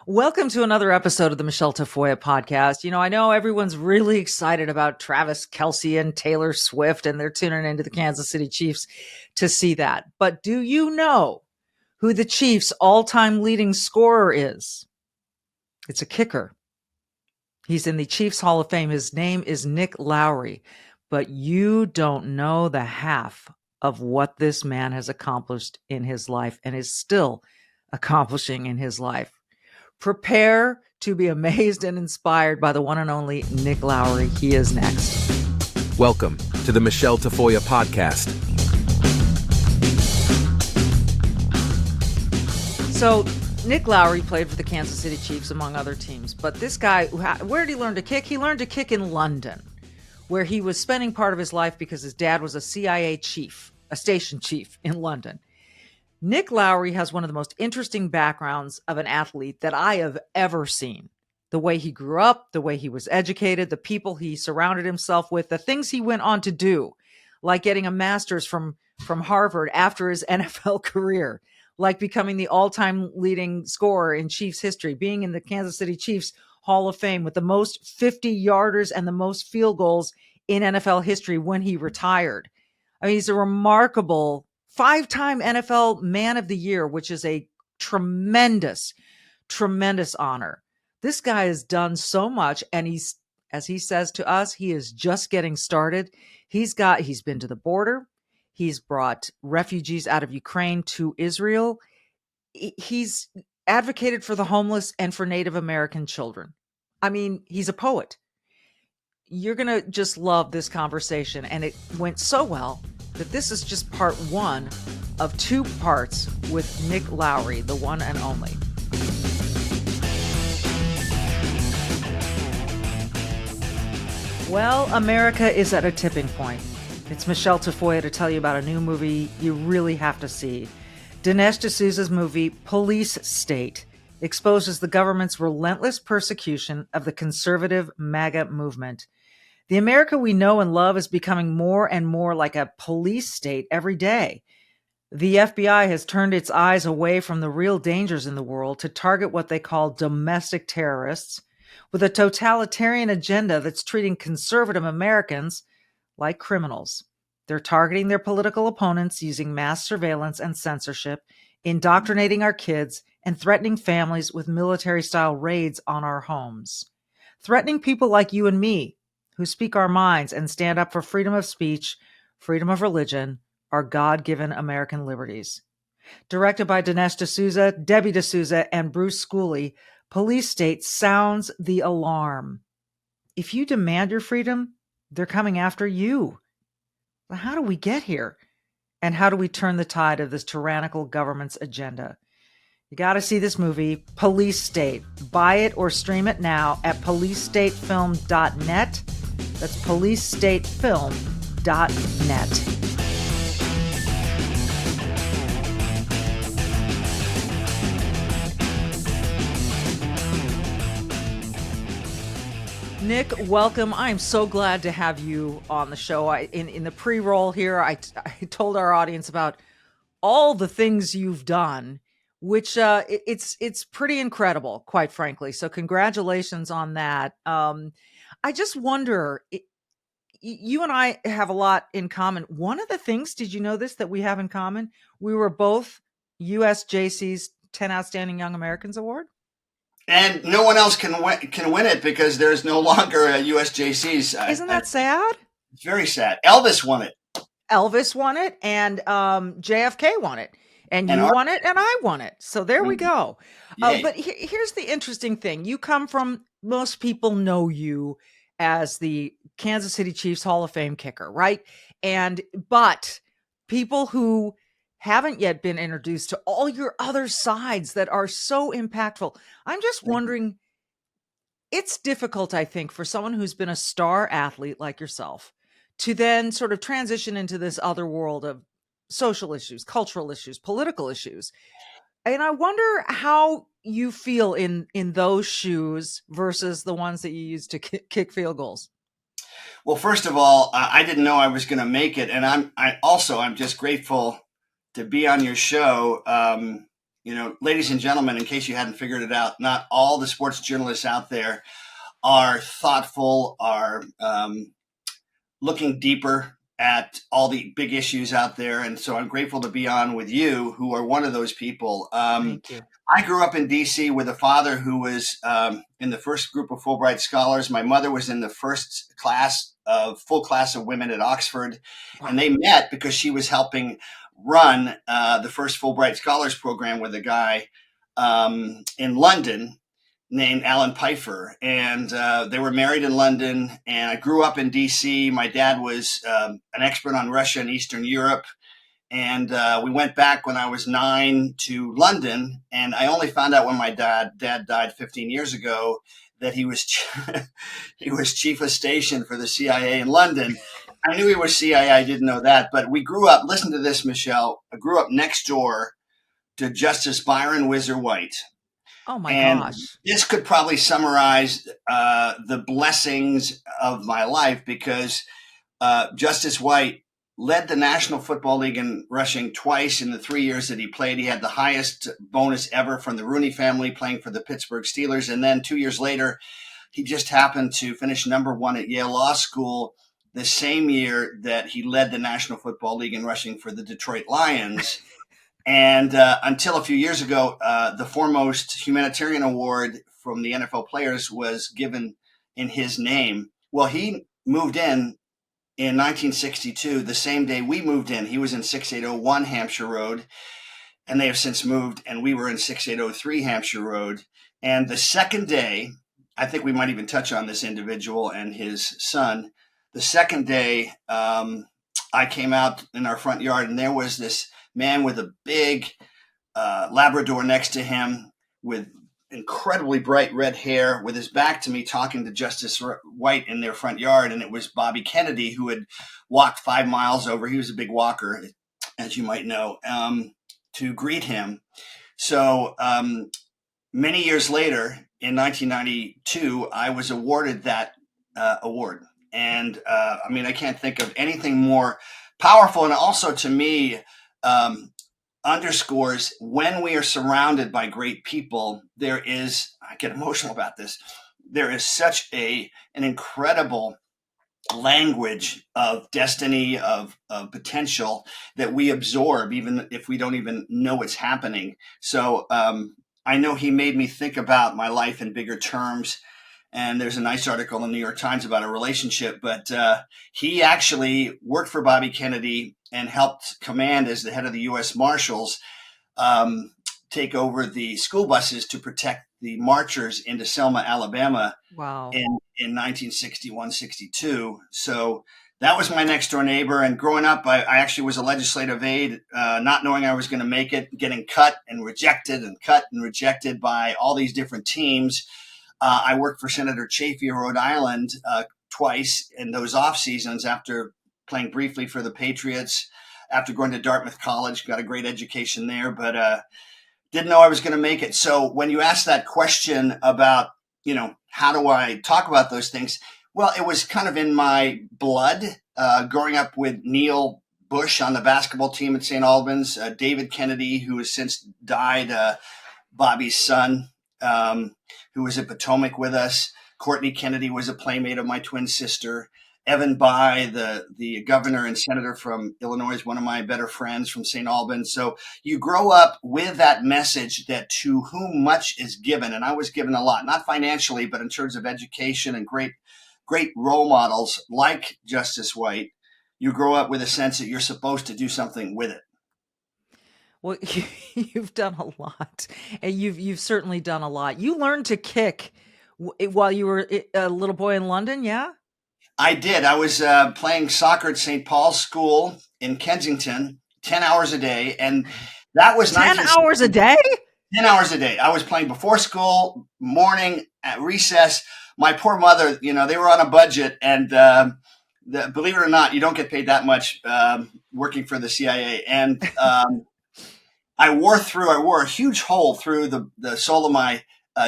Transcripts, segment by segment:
Welcome to another episode of the Michele Tafoya podcast. I know everyone's really excited about Travis Kelce and Taylor Swift, and they're tuning into the Kansas City Chiefs to see that. But do you know who the Chiefs' all-time leading scorer is? It's a kicker. He's in the Chiefs Hall of Fame. His name is Nick Lowery. But you don't know the half of what this man has accomplished in his life and is still accomplishing in his life. Prepare to be amazed and inspired by the one and only Nick Lowery. He is next. Welcome to the Michele Tafoya podcast. So, Nick Lowery played for the Kansas City Chiefs, among other teams. But this guy, where did he learn to kick? He learned to kick in London, where he was spending part of his life because his dad was a CIA chief, a station chief in London. Nick Lowery has one of the most interesting backgrounds of an athlete that I have ever seen. The way he grew up, the way he was educated, the people he surrounded himself with, the things he went on to do, like getting a master's from Harvard after his NFL career, like becoming the all-time leading scorer in Chiefs history, being in the Kansas City Chiefs Hall of Fame with the most 50-yarders and the most field goals in NFL history when he retired. I mean, he's a remarkable five-time NFL Man of the Year, which is a tremendous, tremendous honor. This guy has done so much, and he's, as he says to us, he is just getting started. He's been to the border. He's brought refugees out of Ukraine to Israel. He's advocated for the homeless and for Native American children. I mean, he's a poet. You're going to just love this conversation, and it went so well that this is just part one of two parts with Nick Lowery, the one and only. Well, America is at a tipping point. It's Michele Tafoya to tell you about a new movie you really have to see. Dinesh D'Souza's movie, Police State, exposes the government's relentless persecution of the conservative MAGA movement. The America we know and love is becoming more and more like a police state every day. The FBI has turned its eyes away from the real dangers in the world to target what they call domestic terrorists, with a totalitarian agenda that's treating conservative Americans like criminals. They're targeting their political opponents using mass surveillance and censorship, indoctrinating our kids, and threatening families with military-style raids on our homes. Threatening people like you and me, who speak our minds and stand up for freedom of speech, freedom of religion, our God-given American liberties. Directed by Dinesh D'Souza, Debbie D'Souza, and Bruce Schooley, Police State sounds the alarm. If you demand your freedom, they're coming after you. Well, how do we get here? And how do we turn the tide of this tyrannical government's agenda? You got to see this movie, Police State. Buy it or stream it now at policestatefilm.net. That's policestatefilm.net. Nick, welcome. I'm so glad to have you on the show. In the pre-roll here, I told our audience about all the things you've done, which it's pretty incredible, quite frankly. So congratulations on that. I just wonder, you and I have a lot in common. One of the things, did you know this, that we have in common? We were both USJC's 10 Outstanding Young Americans Award. And no one else can win it because there's no longer a USJC's. Isn't that sad? It's very sad. Elvis won it. Elvis won it, and JFK won it, and you won it, and I won it. So there we go. But here's the interesting thing. You come from, most people know you as the Kansas City Chiefs Hall of Fame kicker, right? But people who haven't yet been introduced to all your other sides that are so impactful. I'm just wondering, it's difficult, I think, for someone who's been a star athlete like yourself to then sort of transition into this other world of social issues, cultural issues, political issues. And I wonder how you feel in those shoes versus the ones that you use to kick field goals. Well, first of all, I didn't know I was going to make it. And I'm just grateful to be on your show. ladies and gentlemen, in case you hadn't figured it out, not all the sports journalists out there are thoughtful, are looking deeper at all the big issues out there. And so I'm grateful to be on with you, who are one of those people. Thank you. I grew up in D.C. with a father who was in the first group of Fulbright scholars. My mother was in the first full class of women at Oxford. Wow. And they met because she was helping run the first Fulbright Scholars Program with a guy in London named Alan Pfeiffer. And they were married in London. And I grew up in D.C. My dad was an expert on Russia and Eastern Europe. And we went back when I was 9 to London. And I only found out when my dad died 15 years ago that he was he was chief of station for the CIA in London. I knew he was CIA. I didn't know that. But we grew up, listen to this, Michele. I grew up next door to Justice Byron Whizzer White. Oh, my And gosh. this could probably summarize the blessings of my life, because Justice White led the National Football League in rushing twice in the 3 years that he played. He had the highest bonus ever from the Rooney family playing for the Pittsburgh Steelers. And then 2 years later, he just happened to finish number 1 at Yale Law School the same year that he led the National Football League in rushing for the Detroit Lions. And until a few years ago, the foremost humanitarian award from the NFL players was given in his name. Well, he moved in 1962, the same day we moved in. He was in 6801 Hampshire Road, and they have since moved, and we were in 6803 Hampshire Road. And the second day, I think we might even touch on this individual and his son. The second day, I came out in our front yard, and there was this man with a big Labrador next to him with incredibly bright red hair, with his back to me, talking to Justice White in their front yard. And it was Bobby Kennedy, who had walked 5 miles over. He was a big walker, as you might know, to greet him. So many years later, in 1992, I was awarded that award. And I can't think of anything more powerful. And also, to me, underscores when we are surrounded by great people, there is, I get emotional about this, there is such an incredible language of destiny, of potential that we absorb, even if we don't even know it's happening. So I know he made me think about my life in bigger terms. And there's a nice article in the New York Times about a relationship, but he actually worked for Bobby Kennedy and helped command, as the head of the U.S. Marshals, take over the school buses to protect the marchers into Selma, Alabama. Wow. in 1961-62. So that was my next door neighbor. And growing up, I actually was a legislative aide, not knowing I was going to make it, getting cut and rejected by all these different teams. I worked for Senator Chafee of Rhode Island twice in those off seasons, after playing briefly for the Patriots, after going to Dartmouth College, got a great education there, but didn't know I was going to make it. So when you ask that question about, how do I talk about those things? Well, it was kind of in my blood, growing up with Neil Bush on the basketball team at St. Albans, David Kennedy, who has since died, Bobby's son, who was at Potomac with us. Courtney Kennedy was a playmate of my twin sister. Evan Bayh, the governor and senator from Illinois, is one of my better friends from St. Albans. So you grow up with that message that to whom much is given, and I was given a lot, not financially, but in terms of education and great role models like Justice White. You grow up with a sense that you're supposed to do something with it. Well, you've done a lot, and you've certainly done a lot. You learned to kick while you were a little boy in London, yeah? I did. I was playing soccer at St. Paul's School in Kensington, 10 hours a day, and that was 10 hours a day? 10 hours a day. I was playing before school, morning, at recess. My poor mother, they were on a budget, and believe it or not, you don't get paid that much working for the CIA. And I wore a huge hole through the sole of my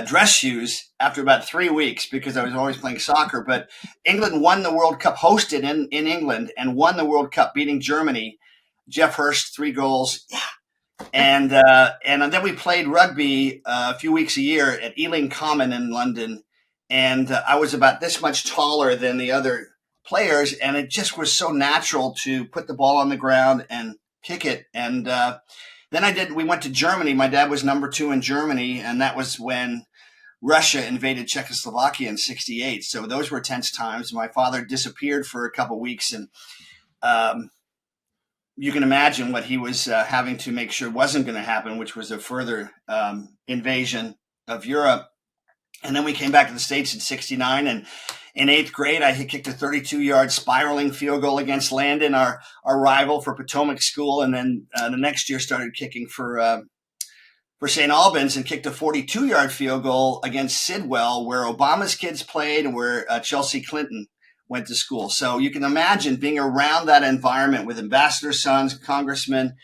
dress shoes after about 3 weeks, because I was always playing soccer. But England won the World Cup, hosted in England, and won the World Cup, beating Germany. Jeff Hurst, 3 goals. Yeah. And then we played rugby a few weeks a year at Ealing Common in London. And I was about this much taller than the other players, and it just was so natural to put the ball on the ground and kick it. And then we went to Germany. My dad was number 2 in Germany, and that was when Russia invaded Czechoslovakia in '68. So those were tense times. My father disappeared for a couple of weeks, and um, you can imagine what he was having to make sure wasn't going to happen, which was a further invasion of Europe. And then we came back to the States in '69, and in 8th grade, I had kicked a 32-yard spiraling field goal against Landon, our rival for Potomac School. And then the next year started kicking for St. Albans and kicked a 42-yard field goal against Sidwell, where Obama's kids played and where Chelsea Clinton went to school. So you can imagine being around that environment with ambassador sons, congressmen,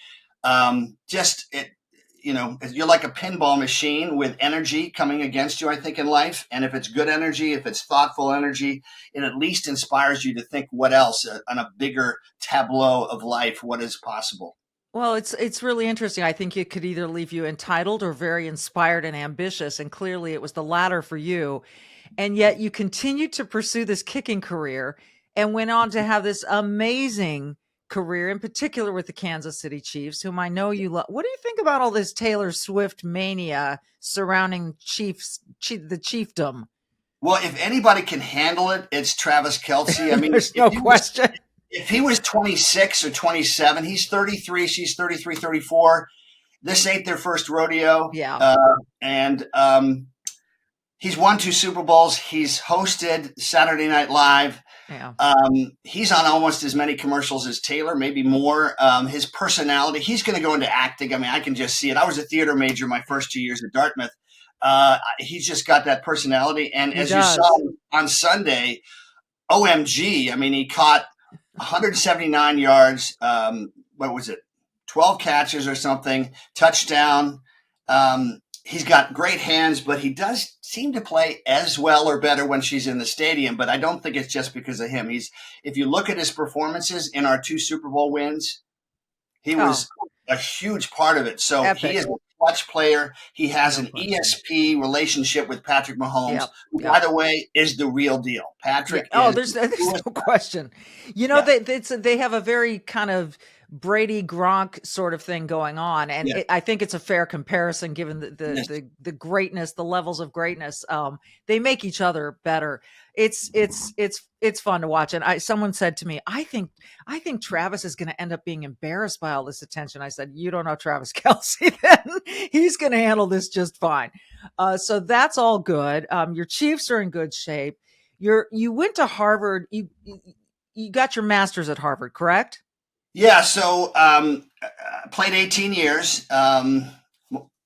you're like a pinball machine with energy coming against you, I think, in life. And if it's good energy, if it's thoughtful energy, it at least inspires you to think what else on a bigger tableau of life, what is possible. Well, it's really interesting. I think it could either leave you entitled or very inspired and ambitious, and clearly it was the latter for you. And yet you continued to pursue this kicking career and went on to have this amazing career, in particular with the Kansas City Chiefs, whom I know you love. What do you think about all this Taylor Swift mania surrounding the chiefdom? Well, if anybody can handle it, it's Travis Kelce. I mean, There's no question. If he was 26 or 27, he's 33, she's 33, 34. This ain't their first rodeo. Yeah. And he's won 2 Super Bowls. He's hosted Saturday Night Live. Yeah. He's on almost as many commercials as Taylor, maybe more. His personality, he's going to go into acting. I mean, I can just see it. I was a theater major my first 2 years at Dartmouth. He's just got that personality. And as you saw on Sunday, OMG, I mean, he caught 179 yards. What was it? 12 catches or something, touchdown. He's got great hands, but he does seem to play as well or better when she's in the stadium. But I don't think it's just because of him. If you look at his performances in our 2 Super Bowl wins, he was a huge part of it. So Epic. He is a clutch player. He has an ESP relationship with Patrick Mahomes, who, by the way, is the real deal. Patrick. There's no question. You know, they have a very kind of Brady Gronk sort of thing going on, and I think it's a fair comparison given the greatness, the levels of greatness. They make each other better. It's fun to watch. And someone said to me, I think Travis is going to end up being embarrassed by all this attention. I said, you don't know Travis Kelce. Then he's going to handle this just fine. So that's all good. Your Chiefs are in good shape. You went to Harvard. You got your master's at Harvard, correct? Yeah, so played 18 years,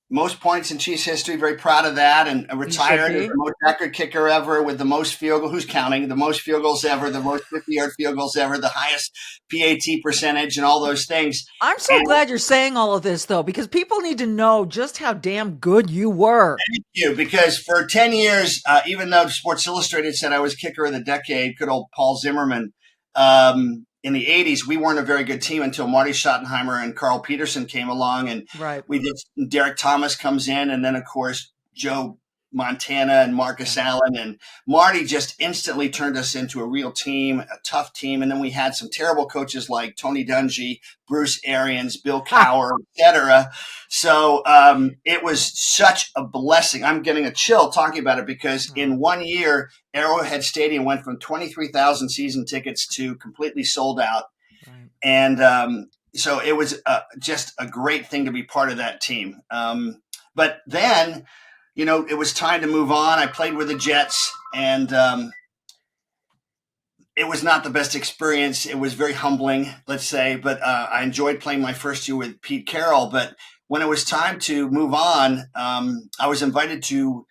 most points in Chiefs history. Very proud of that, and retired as the most record kicker ever with the most field goals. Who's counting? The most field goals ever, the most 50-yard field goals ever, the highest PAT percentage, and all those things. I'm so glad you're saying all of this, though, because people need to know just how damn good you were. Thank you, because for 10 years, even though Sports Illustrated said I was kicker of the decade, good old Paul Zimmerman, in the 80s, we weren't a very good team until Marty Schottenheimer and Carl Peterson came along, and we did. Derek Thomas comes in, and then of course Joe Montana and Marcus Allen, and Marty just instantly turned us into a real team, a tough team. And then we had some terrible coaches like Tony Dungy, Bruce Arians, Bill Cowher, etc. So it was such a blessing. I'm getting a chill talking about it because in 1 year, Arrowhead Stadium went from 23,000 season tickets to completely sold out. Right. And so it was just a great thing to be part of that team. But then, you know, it was time to move on. I played with the Jets, and it was not the best experience. It was very humbling, let's say, but I enjoyed playing my first year with Pete Carroll. But when it was time to move on, I was invited to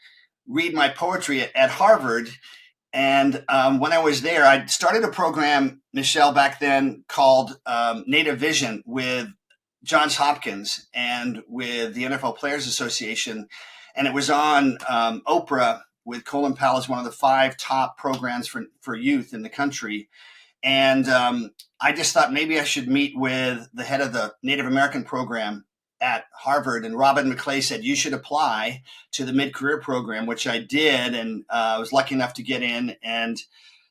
read my poetry at Harvard. And when I was there, I started a program, Michele, back then called Native Vision with Johns Hopkins and with the NFL Players Association. And it was on Oprah with Colin Powell as one of the 5 top programs for youth in the country. And I just thought maybe I should meet with the head of the Native American program at Harvard, and Robin McClay said, you should apply to the mid-career program, which I did. And I was lucky enough to get in. And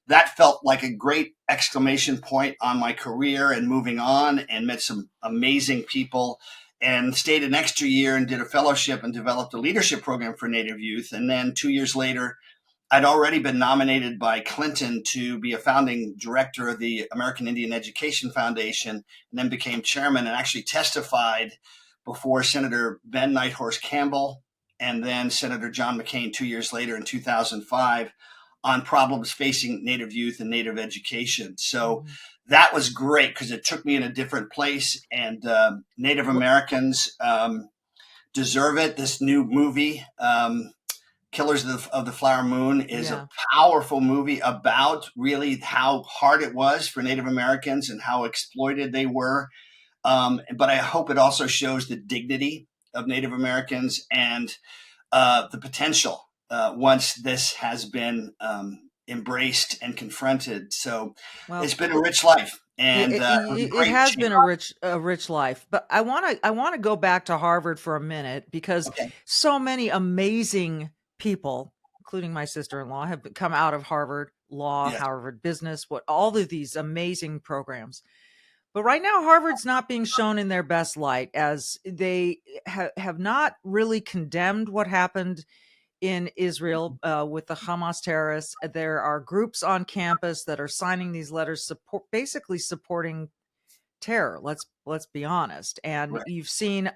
that felt like a great exclamation point on my career and moving on, and met some amazing people, and stayed an extra year and did a fellowship and developed a leadership program for Native youth. And then 2 years later, I'd already been nominated by Clinton to be a founding director of the American Indian Education Foundation, and then became chairman and actually testified before Senator Ben Nighthorse Campbell and then Senator John McCain 2 years later in 2005 on problems facing Native youth and Native education. So that was great because it took me in a different place, and Native Americans deserve it. This new movie, Killers of the Flower Moon, is a powerful movie about really how hard it was for Native Americans and how exploited they were. But I hope it also shows the dignity of Native Americans and the potential once this has been embraced and confronted. So it's been a rich life. And it has been a rich life. But I want to go back to Harvard for a minute, because so many amazing people, including my sister-in-law, have come out of Harvard Law, Harvard Business, all of these amazing programs. But right now, Harvard's not being shown in their best light, as they have not really condemned what happened in Israel with the Hamas terrorists. There are groups on campus that are signing these letters basically supporting terror. Let's be honest. And you've seen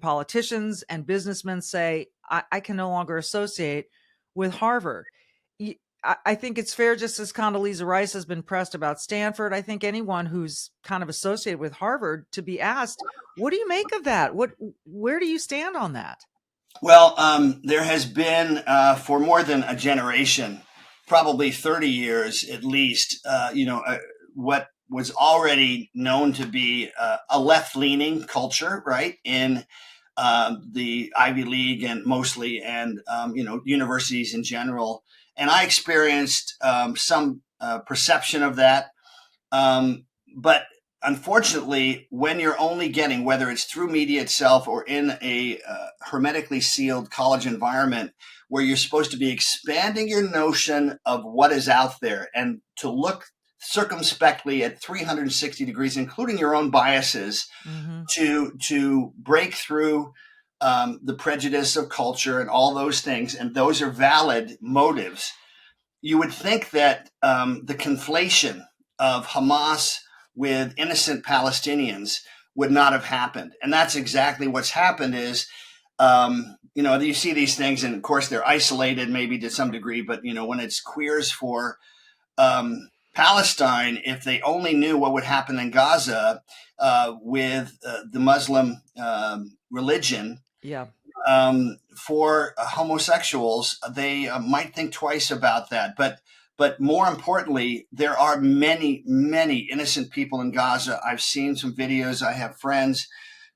politicians and businessmen say, I can no longer associate with Harvard. I think it's fair, just as Condoleezza Rice has been pressed about Stanford, I think anyone who's kind of associated with Harvard to be asked, what do you make of that? Where do you stand on that? Well, there has been for more than a generation, probably 30 years at least, what was already known to be a left-leaning culture, right, in the Ivy League and mostly, and universities in general. And I experienced some perception of that, but unfortunately, when you're only getting, whether it's through media itself or in a hermetically sealed college environment, where you're supposed to be expanding your notion of what is out there and to look circumspectly at 360 degrees, including your own biases, to break through the prejudice of culture and all those things, and those are valid motives. You would think that the conflation of Hamas with innocent Palestinians would not have happened. And that's exactly what's happened is, you see these things, and of course they're isolated maybe to some degree, but when it's queers for Palestine, if they only knew what would happen in Gaza with the Muslim religion, for homosexuals, they might think twice about that. But more importantly, there are many, many innocent people in Gaza. I've seen some videos. I have friends,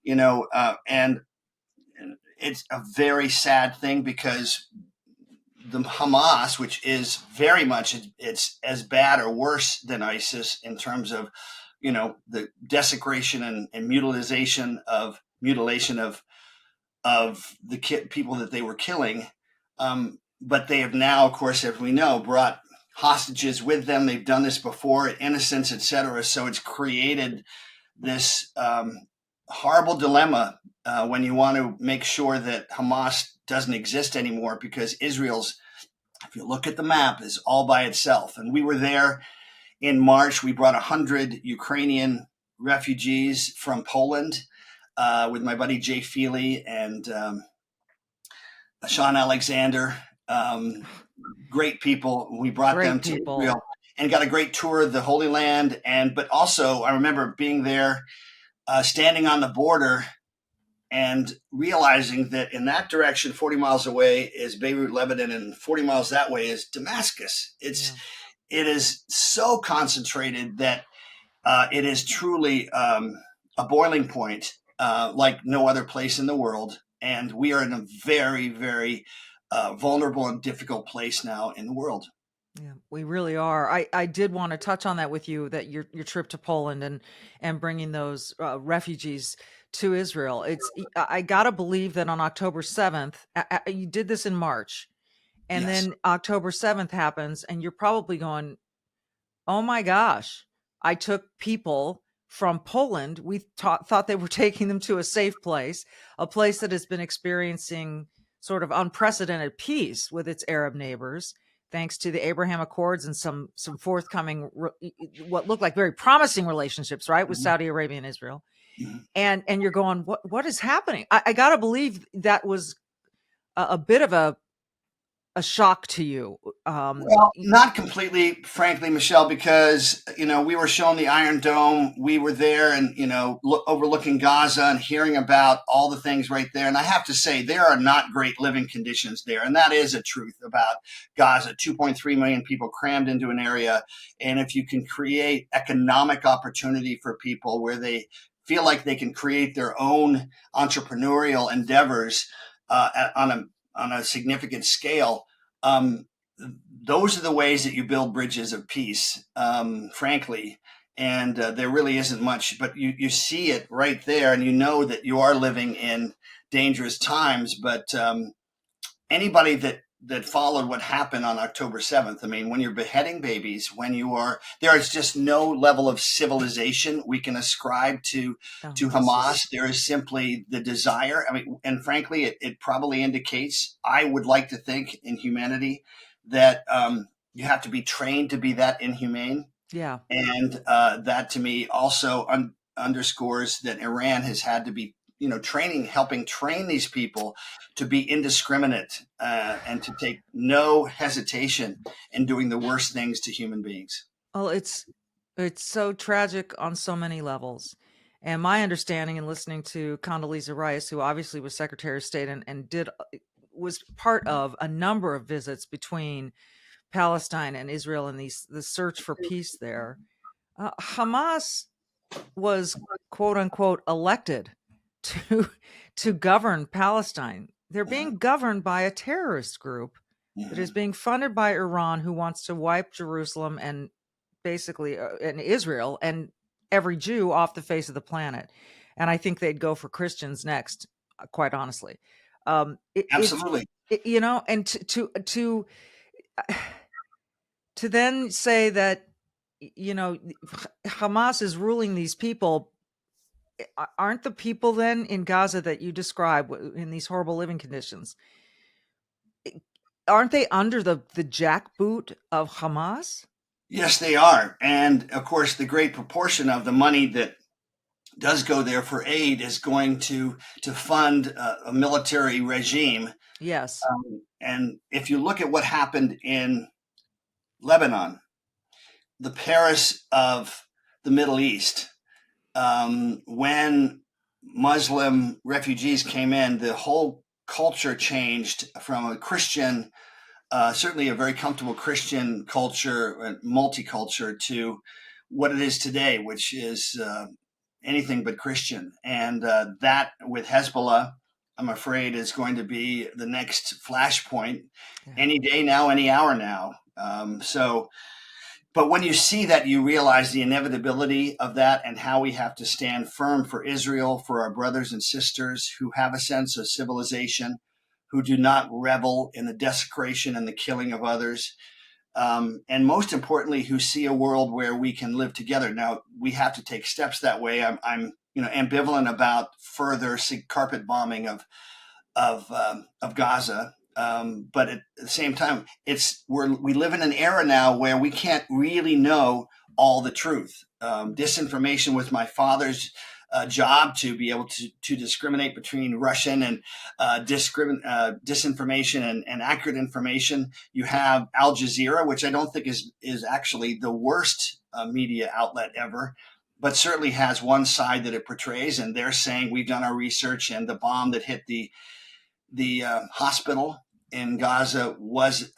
and it's a very sad thing, because the Hamas, which is very much, it's as bad or worse than ISIS in terms of, the desecration and mutilation of the people that they were killing. But they have now, of course, as we know, brought hostages with them. They've done this before, innocents, etc. So it's created this horrible dilemma when you want to make sure that Hamas doesn't exist anymore, because Israel's, if you look at the map, is all by itself. And we were there in March. We brought 100 Ukrainian refugees from Poland with my buddy Jay Feely and Sean Alexander. Great people. We brought them to Israel and got a great tour of the Holy Land. But also, I remember being there, standing on the border and realizing that in that direction, 40 miles away, is Beirut, Lebanon, and 40 miles that way is Damascus. It is so concentrated that it is truly a boiling point, like no other place in the world. And we are in a very, very vulnerable and difficult place now in the world. Yeah, we really are. I did want to touch on that with you, that your trip to Poland and bringing those refugees to Israel. I gotta believe that on October 7th, you did this in March, and Yes. then October 7th happens, and you're probably going, oh my gosh, I took people from Poland. We thought they were taking them to a safe place, a place that has been experiencing sort of unprecedented peace with its Arab neighbors, thanks to the Abraham Accords and some forthcoming, what looked like very promising relationships, right, with Mhm. Saudi Arabia and Israel. Mhm. And you're going, what is happening? I got to believe that was a bit of a shock to you. Well, not completely, frankly, Michelle, because we were shown the Iron Dome. We were there, and overlooking Gaza and hearing about all the things right there. And I have to say, there are not great living conditions there, and that is a truth about Gaza. 2.3 million people crammed into an area, and if you can create economic opportunity for people where they feel like they can create their own entrepreneurial endeavors on a significant scale. Those are the ways that you build bridges of peace, frankly. And there really isn't much, but you see it right there, and you know that you are living in dangerous times. But anybody that followed what happened on October 7th, I mean, when you're beheading babies, there is just no level of civilization we can ascribe to Hamas. There is simply the desire. I mean, and frankly, it probably indicates, I would like to think in humanity, that you have to be trained to be that inhumane. Yeah. And that to me also underscores that Iran has had to be, helping train these people to be indiscriminate and to take no hesitation in doing the worst things to human beings. Well, it's so tragic on so many levels. And my understanding in listening to Condoleezza Rice, who obviously was Secretary of State and was part of a number of visits between Palestine and Israel and the search for peace there, Hamas was quote unquote elected to govern Palestine. They're being governed by a terrorist group that is being funded by Iran, who wants to wipe Jerusalem and basically and Israel and every Jew off the face of the planet. And I think they'd go for Christians next, quite honestly. Absolutely. And to then say that Hamas is ruling these people. Aren't the people then in Gaza that you describe in these horrible living conditions, aren't they under the jackboot of Hamas? Yes, they are. And of course, the great proportion of the money that does go there for aid is going to fund a military regime. Yes. And if you look at what happened in Lebanon, the Paris of the Middle East, when Muslim refugees came in, the whole culture changed from a Christian, certainly a very comfortable Christian culture, multicultural, to what it is today, which is anything but Christian. And that with Hezbollah, I'm afraid, is going to be the next flashpoint any day now, any hour now. But when you see that, you realize the inevitability of that and how we have to stand firm for Israel, for our brothers and sisters who have a sense of civilization, who do not revel in the desecration and the killing of others, and most importantly, who see a world where we can live together. Now, we have to take steps that way. I'm ambivalent about further carpet bombing of Gaza. But at the same time, we live in an era now where we can't really know all the truth. Disinformation was my father's job, to be able to discriminate between Russian and disinformation and accurate information. You have Al Jazeera, which I don't think is actually the worst media outlet ever, but certainly has one side that it portrays, and they're saying we've done our research, and the bomb that hit the hospital in Gaza was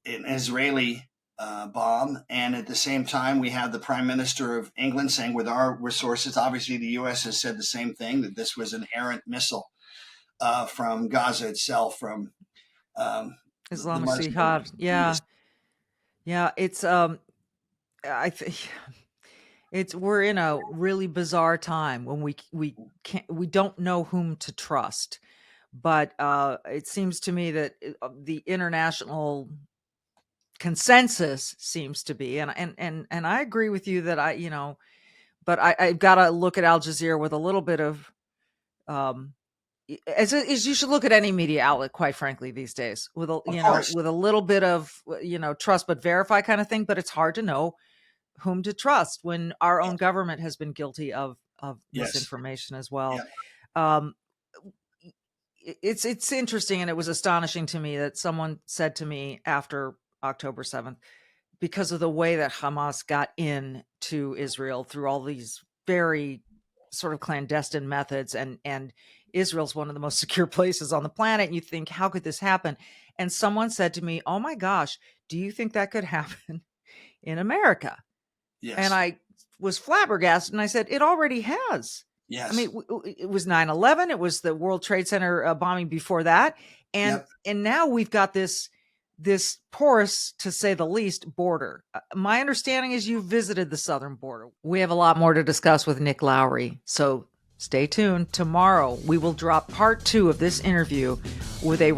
an Israeli bomb. And at the same time, we have the Prime Minister of England saying, with our resources, obviously the U.S. has said the same thing, that this was an errant missile from Gaza itself, from Islamic Jihad. Yeah. Yeah. It's, I think We're in a really bizarre time when we don't know whom to trust. But it seems to me that the international consensus seems to be, and I agree with you that but I've got to look at Al Jazeera with a little bit of, as you should look at any media outlet, quite frankly, these days, with with a little bit of trust but verify kind of thing. But it's hard to know whom to trust when our own government has been guilty of misinformation as well. Yeah. It's interesting, and it was astonishing to me that someone said to me after October 7th, because of the way that Hamas got into Israel through all these very sort of clandestine methods, and Israel's one of the most secure places on the planet. And you think, how could this happen? And someone said to me, "Oh my gosh, do you think that could happen in America?" Yes. And I was flabbergasted, and I said, "It already has." Yes. I mean, it was 9/11. It was the World Trade Center bombing before that. And now we've got this porous, to say the least, border. My understanding is you visited the southern border. We have a lot more to discuss with Nick Lowery, so stay tuned. Tomorrow, we will drop part 2 of this interview with a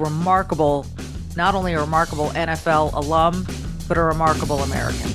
not only a remarkable NFL alum, but a remarkable American.